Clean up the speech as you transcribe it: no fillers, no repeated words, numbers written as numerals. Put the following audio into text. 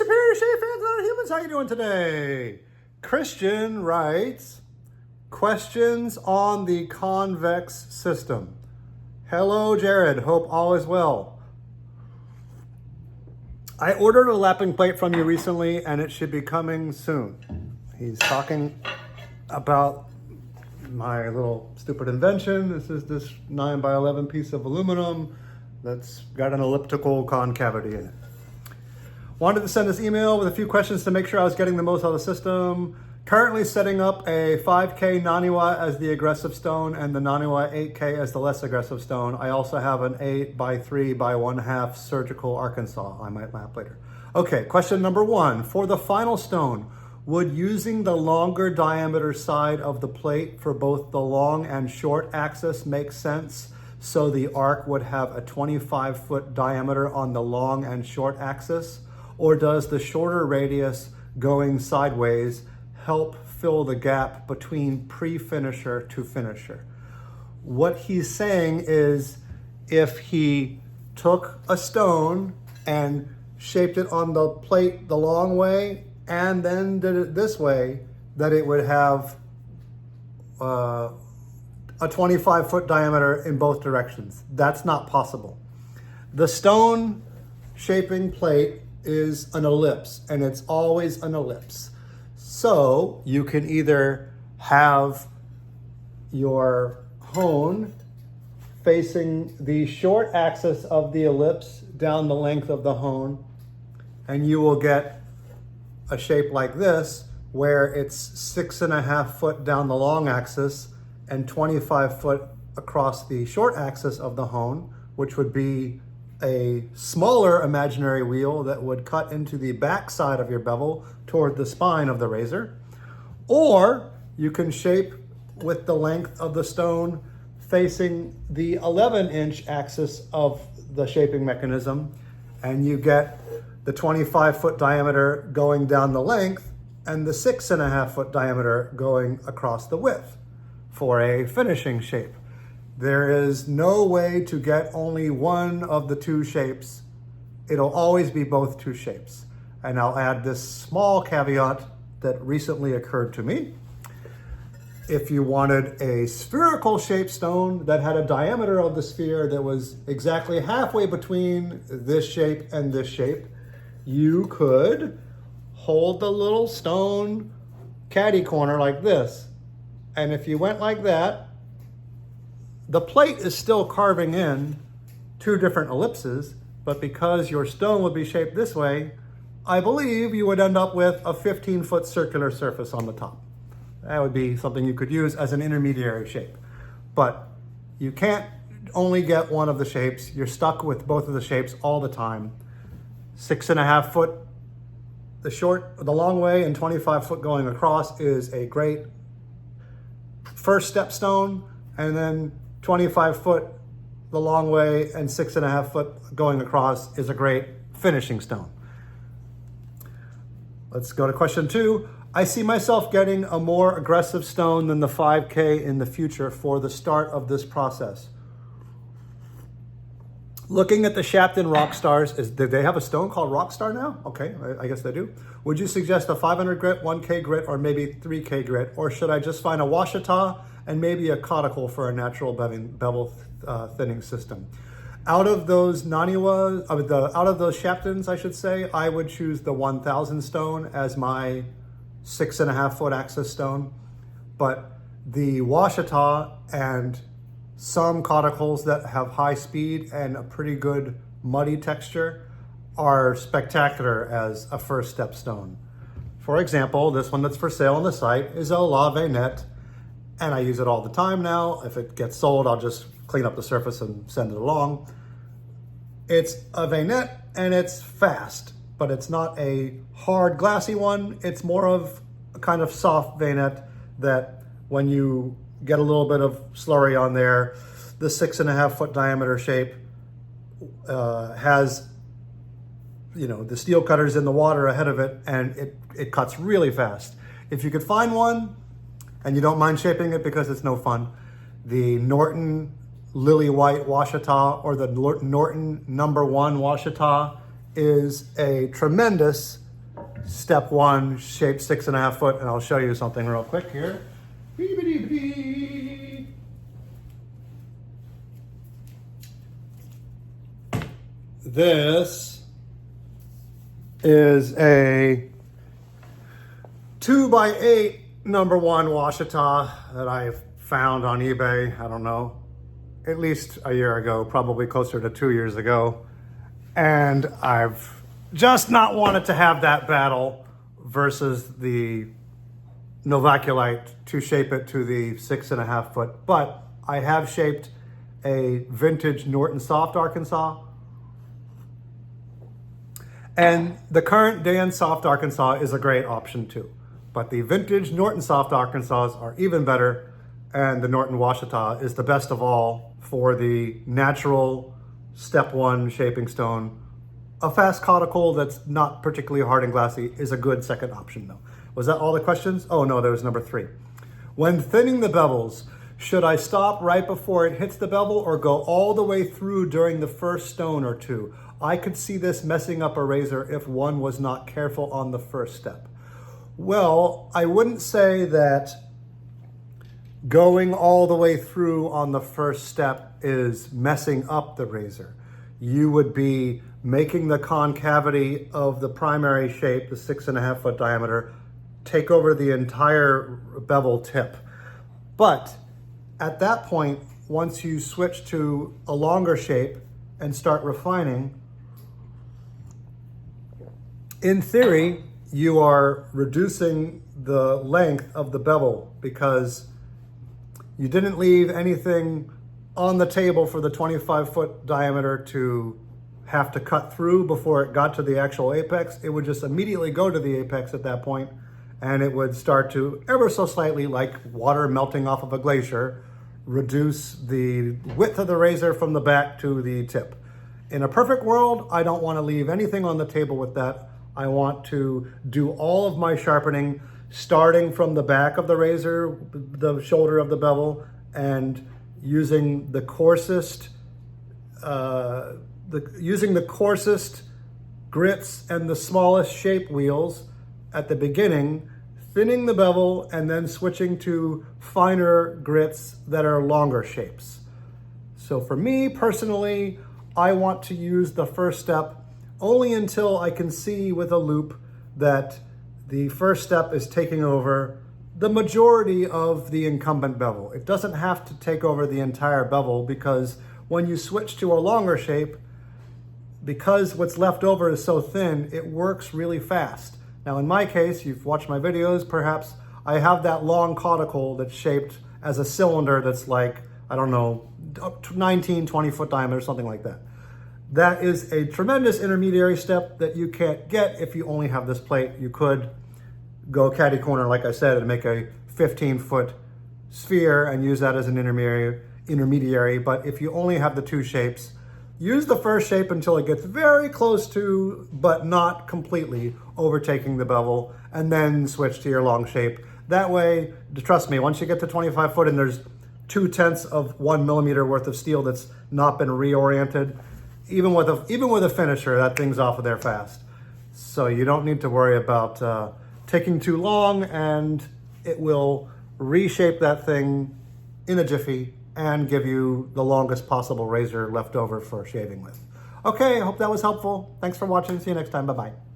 superior shape fans and humans, how you doing today? Christian writes, questions on the convex system. Hello, Jared. Hope all is well. I ordered a lapping plate from you recently and it should be coming soon. He's talking about my little stupid invention. This is this 9x11 piece of aluminum that's got an elliptical concavity in it. Wanted to send this email with a few questions to make sure I was getting the most out of the system. Currently setting up a 5K Naniwa as the aggressive stone and the Naniwa 8K as the less aggressive stone. I also have an 8x3x1/2 surgical Arkansas. I might lap later. Okay, question number 1. For the final stone, would using the longer diameter side of the plate for both the long and short axis make sense? So the arc would have a 25-foot diameter on the long and short axis? Or does the shorter radius going sideways help fill the gap between pre-finisher to finisher? What he's saying is if he took a stone and shaped it on the plate the long way and then did it this way, that it would have a 25-foot diameter in both directions. That's not possible. The stone shaping plate is an ellipse, and it's always an ellipse. So you can either have your hone facing the short axis of the ellipse down the length of the hone, and you will get a shape like this where it's 6.5 foot down the long axis and 25 foot across the short axis of the hone, which would be a smaller imaginary wheel that would cut into the back side of your bevel toward the spine of the razor. Or you can shape with the length of the stone facing the 11-inch axis of the shaping mechanism, and you get the 25-foot diameter going down the length and the 6.5-foot diameter going across the width for a finishing shape. There is no way to get only one of the two shapes. It'll always be both two shapes. And I'll add this small caveat that recently occurred to me. If you wanted a spherical shaped stone that had a diameter of the sphere that was exactly halfway between this shape and this shape, you could hold the little stone caddy corner like this. And if you went like that, the plate is still carving in two different ellipses, but because your stone would be shaped this way, I believe you would end up with a 15-foot circular surface on the top. That would be something you could use as an intermediary shape. But you can't only get one of the shapes. You're stuck with both of the shapes all the time. 6.5 foot the long way and 25 foot going across is a great first step stone, and then 25 foot the long way and 6.5 foot going across is a great finishing stone. Let's go to question 2. I see myself getting a more aggressive stone than the 5K in the future for the start of this process. Looking at the Shapton Rockstars, do they have a stone called Rockstar now? Okay, I guess they do. Would you suggest a 500 grit, 1K grit, or maybe 3K grit? Or should I just find a Washita and maybe a conical for a natural bevel thinning system? Out of those Naniwas, out of those Shaptons, I should say, I would choose the 1000 stone as my 6.5 foot axis stone. But the Washita and some conicals that have high speed and a pretty good muddy texture are spectacular as a first step stone. For example, this one that's for sale on the site is a La Venette, and I use it all the time now. If it gets sold, I'll just clean up the surface and send it along. It's a Venette and it's fast, but it's not a hard glassy one. It's more of a kind of soft Venette that when you get a little bit of slurry on there, the 6.5 foot diameter shape has, the steel cutters in the water ahead of it, and it cuts really fast. If you could find one and you don't mind shaping it because it's no fun, the Norton Lily White Washita or the Norton #1 Washita is a tremendous step one, shape 6.5 foot, and I'll show you something real quick here. This is a 2x8 #1 Washita that I found on eBay, I don't know, at least a year ago, probably closer to 2 years ago. And I've just not wanted to have that battle versus the Novaculite to shape it to the 6.5 foot. But I have shaped a vintage Norton Soft Arkansas. And the current Dan Soft Arkansas is a great option too. But the vintage Norton Soft Arkansas are even better, and the Norton Washita is the best of all for the natural step one shaping stone. A fast caudicle that's not particularly hard and glassy is a good second option though. Was that all the questions? Oh no, there was number 3. When thinning the bevels, should I stop right before it hits the bevel or go all the way through during the first stone or two? I could see this messing up a razor if one was not careful on the first step. Well, I wouldn't say that going all the way through on the first step is messing up the razor. You would be making the concavity of the primary shape, the 6.5 foot diameter, take over the entire bevel tip. But at that point, once you switch to a longer shape and start refining, in theory, you are reducing the length of the bevel because you didn't leave anything on the table for the 25 foot diameter to have to cut through before it got to the actual apex. It would just immediately go to the apex at that point, and it would start to ever so slightly, like water melting off of a glacier, reduce the width of the razor from the back to the tip. In a perfect world, I don't want to leave anything on the table with that. I want to do all of my sharpening starting from the back of the razor, the shoulder of the bevel, and using the coarsest grits and the smallest shape wheels at the beginning, thinning the bevel, and then switching to finer grits that are longer shapes. So for me personally, I want to use the first step only until I can see with a loop that the first step is taking over the majority of the incumbent bevel. It doesn't have to take over the entire bevel because when you switch to a longer shape, because what's left over is so thin, it works really fast. Now in my case, you've watched my videos, perhaps I have that long caudicle that's shaped as a cylinder that's like, I don't know, 19, 20 foot diameter, something like that. That is a tremendous intermediary step that you can't get if you only have this plate. You could go catty corner, like I said, and make a 15 foot sphere and use that as an intermediary. But if you only have the two shapes, use the first shape until it gets very close to, but not completely, overtaking the bevel, and then switch to your long shape. That way, trust me, once you get to 25 foot and there's 0.2 of 1 millimeter worth of steel that's not been reoriented, even with a finisher, that thing's off of there fast. So you don't need to worry about taking too long, and it will reshape that thing in a jiffy and give you the longest possible razor left over for shaving with. Okay, I hope that was helpful. Thanks for watching. See you next time. Bye-bye.